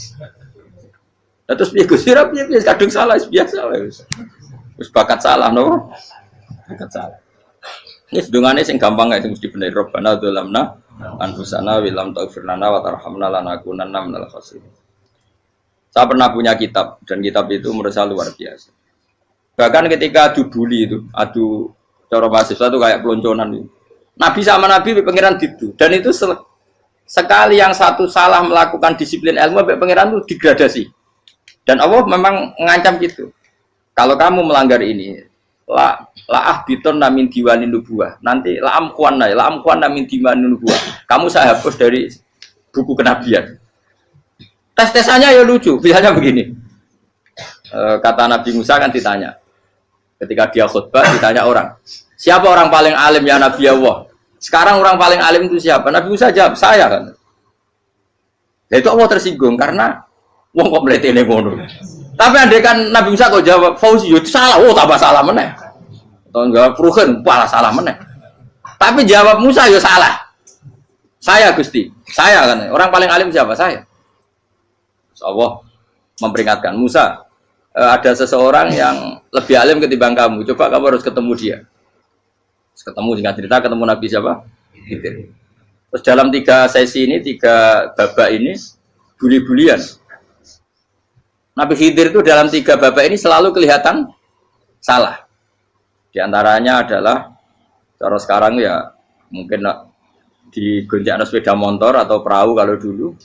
Terus piye Gus? Piye kadung salah biasa wis. Wis bakat salah no. Bakat salah. Ini sedungane sing gampang gak sing mesti bener Rabbana dzalamna anfusana wa lam taghfir lana wa tarhamna lanakunanna minal khasirin. Saya pernah punya kitab dan kitab itu menurut saya luar biasa. Bahkan ketika adu bully itu, adu cara mahasiswa itu kayak pelonconan itu. Nabi sama Nabi pengiran gitu. Dan itu sekali yang satu salah melakukan disiplin ilmu, pengiran itu degradasi. Dan Allah memang mengancam gitu. Kalau kamu melanggar ini, la ahbiton namin diwanin nubuah. Nanti la amkuan namin diwanin nubuah. Kamu saya hapus dari buku kenabian. Tes-tesannya ya lucu. Misalnya begini. Kata Nabi Musa kan ditanya. Ketika dia khutbah ditanya orang, siapa orang paling alim ya Nabi Allah? Sekarang orang paling alim itu siapa? Nabi Musa jawab, saya kan. Ya itu Allah tersinggung karena wong kok mletene ngono. Tapi andai kan Nabi Musa kok jawab Fauzi itu salah, tambah salah meneh. Atau enggak Pruhen, malah salah meneh. Tapi jawab Musa ya salah. Saya Gusti, saya kan. Orang paling alim siapa? Saya. Terus Allah memperingatkan Musa, ada seseorang yang lebih alim ketimbang kamu. Coba kamu harus ketemu dia. Terus ketemu dengan cerita ketemu Nabi siapa? Khidir. Terus dalam 3 sesi ini, 3 babak ini buli-bulian. Nabi Khidir itu dalam 3 babak ini selalu kelihatan salah. Di antaranya adalah cara sekarang ya mungkin di gonjak sepeda motor atau perahu kalau dulu.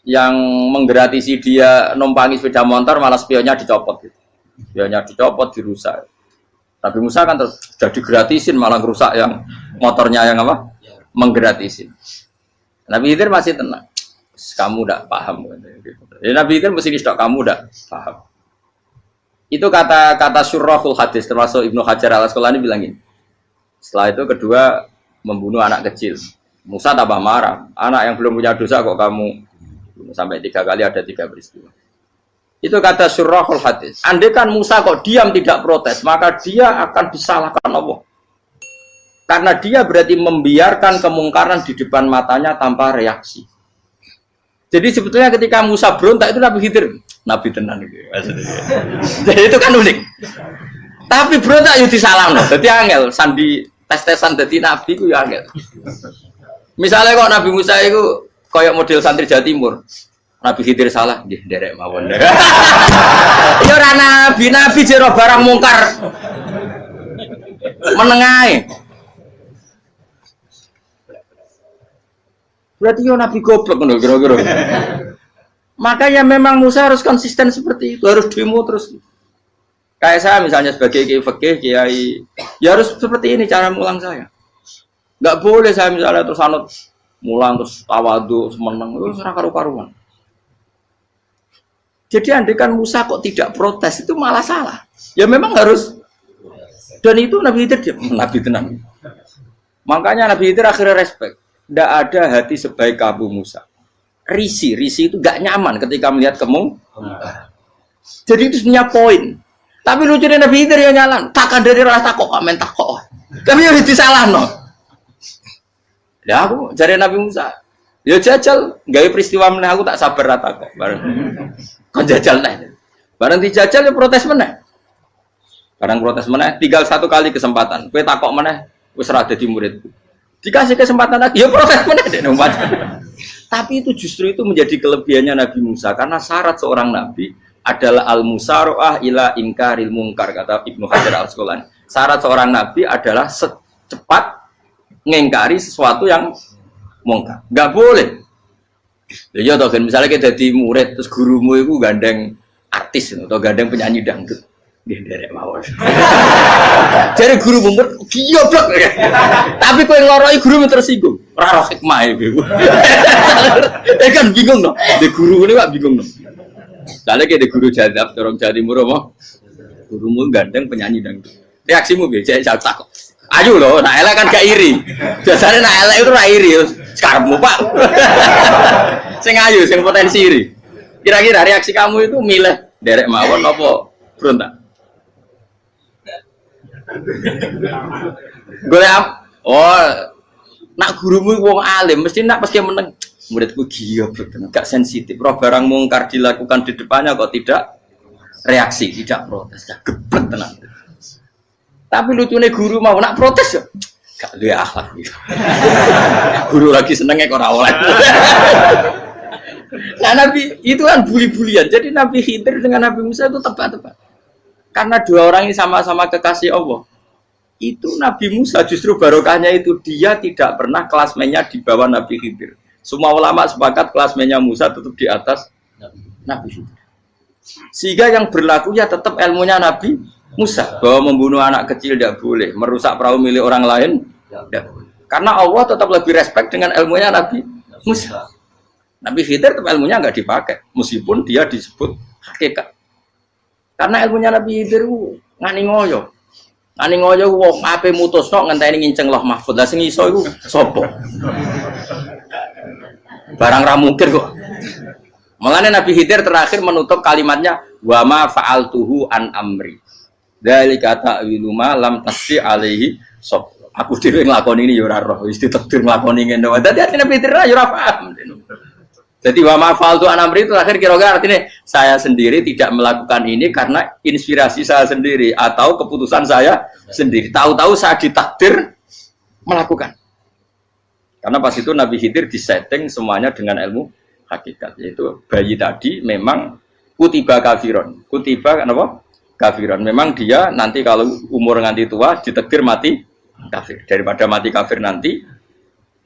Yang menggratisi dia numpangi sepeda motor malah spionnya dicopot gitu. Spionnya dicopot, dirusak. Tapi Musa kan sudah digratisin malah rusak yang motornya yang apa? Menggratisin. Nabi Khidir masih tenang. Kamu tidak paham. Ya, Nabi Khidir mesti tidak kamu tidak paham. Itu kata syurrahul hadis termasuk Ibnu Hajar al-Asqalani bilang gini. Setelah itu kedua membunuh anak kecil. Musa tambah marah. Anak yang belum punya dosa kok kamu sampai 3 kali ada 3 peristiwa. Itu kata syurrahul hadis. Andai kan Musa kok diam tidak protes, maka dia akan disalahkan Allah. Karena dia berarti membiarkan kemungkaran di depan matanya tanpa reaksi. Jadi sebetulnya ketika Musa berontak itu Nabi Khidir, Nabi tenan gitu. Jadi itu kan unik. Tapi berontak yo disalahno. Dadi angel sandi tes-tesan dadi nabi ku ya angel. Misalnya kok Nabi Musa itu kayak model santri Jawa Timur. Nabi Khidir salah, nggih nderek mawon. Ya ora nabi jero barang mungkar. Menengae. Berarti yo nabi goblok ngono kira-kira. Makanya memang Musa harus konsisten seperti itu, harus demo terus. Kayak saya misalnya sebagai kiai fikih, kiai ya harus seperti ini cara mulang saya. Enggak boleh saya misalnya terus anut mulang terus tawadu semeneng itu ora karu-karuan. Jadi andekan Musa kok tidak protes itu malah salah. Ya memang harus. Dan itu Nabi Khidir Nabi tenang. Makanya Nabi Khidir akhirnya respect. Tidak ada hati sebaik kamu Musa. Risi itu gak nyaman ketika melihat kamu. Jadi itu sebenarnya poin. Tapi lucunya Nabi Khidir yang nyalan. Takkan dari rasa kok amen takok. Tapi harus disalah no. Ya aku cari Nabi Musa. Ya jajal, gawe peristiwa meneh aku tak sabar rata kok. Bareng. Kon jajal neh. Bareng dijajal ya protes meneh. Bareng protes meneh, tinggal 1 kali kesempatan. Kowe takok meneh wis ora dadi muridku. Dikasih kesempatan lagi ya protes meneh dek numpat. Tapi itu justru itu menjadi kelebihannya Nabi Musa karena syarat seorang nabi adalah al-musara'ah ila inkaril munkar kata Ibnu Hajar al-Asqalani. Syarat seorang nabi adalah secepat ngingkari sesuatu yang mungkar. Enggak boleh. Ya toh kan misalnya kita jadi murid terus gurumu itu gandeng artis atau gandeng penyanyi dangdut. Nggih nderek mawon. Jadi guru murid goblok. Tapi kowe ngloroi guru tersinggung. Ora roh hikmah iku. Kan bingung no. De guru ini kok bingung no. Soalnya kayak guru jadab orang Jawa Timur apa? Gurumu gandeng penyanyi dangdut. Reaksimu piye? Jek takok. Ayo loh, nak elek kan gak iri. Biasanya nak elek itu ra iri. Sekarangmu Pak. Sing ayu, sing potensi iri. Kira-kira reaksi kamu itu milih derek mawon apa berontak? Golek oh nak gurumu wong alim mesti nak pasti meneng muridku goblok tenan gak sensitif. Roh barang mungkar dilakukan di depannya kok tidak reaksi, tidak protes, gak geblek tenan. Tapi lucunya guru mau nak protes ya gak duwe akhlak gitu. Guru lagi senengnya kok ora oleh. Nah Nabi itu kan bully-bulian. Jadi Nabi Khidir dengan Nabi Musa itu tepat-tepat. Karena dua orang ini sama-sama kekasih Allah. Itu Nabi Musa justru barokahnya itu dia tidak pernah kelasmennya di bawah Nabi Khidir. Semua ulama sepakat kelasmennya Musa tetap di atas Nabi Khidir. Sehingga yang berlaku ya tetap ilmunya Nabi Musa bahwa membunuh anak kecil tidak boleh, merusak perahu milik orang lain tidak boleh. Karena Allah tetap lebih respect dengan ilmunya Nabi Musa. Nabi Khidir tetap ilmunya nggak dipakai, meskipun dia disebut hakikat. Karena ilmunya Nabi Khidir ngani ngoyo. Ngani ngoyo wong ape mutusno ngenteni nginceng Lauh Mahfuz. Lah sing iso iku sapa? Barang ra mungkin kok. Makanya Nabi Khidir terakhir menutup kalimatnya wa ma fa'altuhu an amri. Dzalika ta'wilu ma lam tasbi alaihi sob. Aku dhewe nglakoni ini ya ora roh, wis ditakdir nglakoni ngene wae. Dadi Nabi Khidir ya ora paham. Jadi wa ma fa'altu an amri itu akhir kira-kira artinya saya sendiri tidak melakukan ini karena inspirasi saya sendiri atau keputusan saya sendiri. Tahu-tahu saya ditakdir melakukan. Karena pas itu Nabi Khidir disetting semuanya dengan ilmu hakikat, yaitu bayi tadi memang kutiba kafiron. Kutiba apa? Kafiron. Memang dia nanti kalau umur nganti tua ditakdir mati kafir. Daripada mati kafir nanti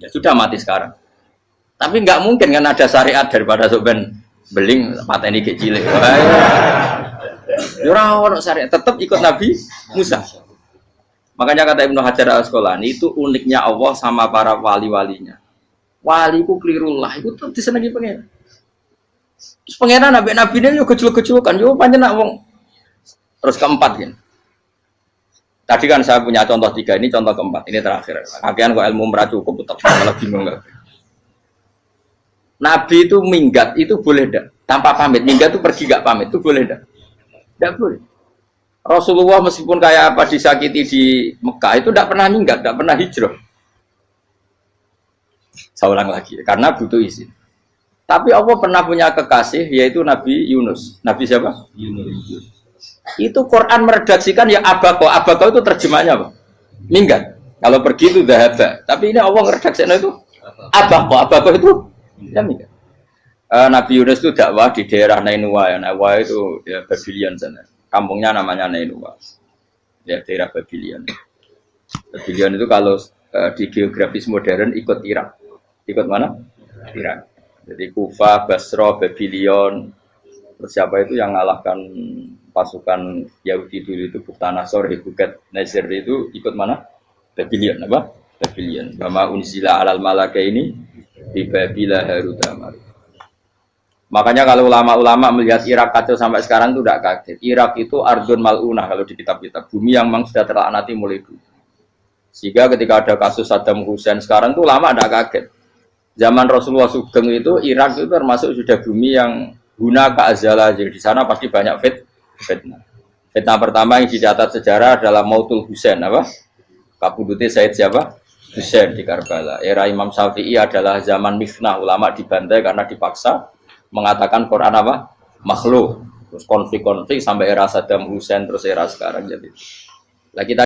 ya sudah mati sekarang. Tapi nggak mungkin kan ada syariat daripada soben beling pateni ke cilik. Ora ono syariat, tetap ikut Nabi Musa. Makanya kata Ibnu Hajar Al-Asqalani itu uniknya Allah sama para wali-walinya. Wali ku klirullah itu tetap disenengi pengen. Terus pengenan nabi-nabi ini yo kecil-kecilan yo panjenengan wong. Terus keempat kan. Tadi kan saya punya contoh 3, ini contoh keempat, ini terakhir. Kakean kok ilmu merah cukup tetap malah bingung enggak. Nabi itu minggat itu boleh enggak? Tanpa pamit, minggat itu pergi enggak pamit itu boleh enggak? Enggak boleh. Rasulullah meskipun kayak apa disakiti di Mekah itu enggak pernah minggat, enggak pernah hijrah. Saya ulang lagi, karena butuh izin. Tapi Allah pernah punya kekasih yaitu Nabi Yunus. Nabi siapa? Yunus. Itu Quran meredaksikan ya abako. Abako itu terjemahnya apa? Minggat. Kalau pergi itu dahaba. Tapi ini Allah meredaksikan itu abako. Abako itu ya minggat. Nabi Yunus itu dakwah di daerah Nainua ya. Nainua itu ya Babylon sana. Kampungnya namanya Nainua. Ya daerah Babylon. Babylon itu kalau di geografis modern ikut Irak. Ikut mana? Irak. Jadi Kufah, Basra, Babylon. Terus siapa itu yang ngalahkan pasukan Yahudi dulu itu Buktanasor, Hebuket, Nazir itu ikut mana? Babylon apa? Babylon. Bama unzila alal malaka ini di Babila Harutama. Makanya kalau ulama-ulama melihat Irak kacau sampai sekarang itu tidak kaget. Irak itu ardun mal'unah kalau di kitab-kitab. Bumi yang memang sudah terlaknati mulai dulu. Sehingga ketika ada kasus Saddam Hussein sekarang itu ulama tidak kaget. Zaman Rasulullah Sugeng itu Irak itu termasuk sudah bumi yang guna keazala. Jadi di sana pasti banyak fitnah. Fitnah pertama yang dicatat sejarah adalah Mautul Husain apa? Kabudutnya Said siapa? Husain di Karbala. Era Imam Syafi'i adalah zaman mifnah, ulama dibantai karena dipaksa mengatakan Quran apa? Makhluk. Terus konflik-konflik sampai era Saddam Hussein terus era sekarang jadi. Lah kita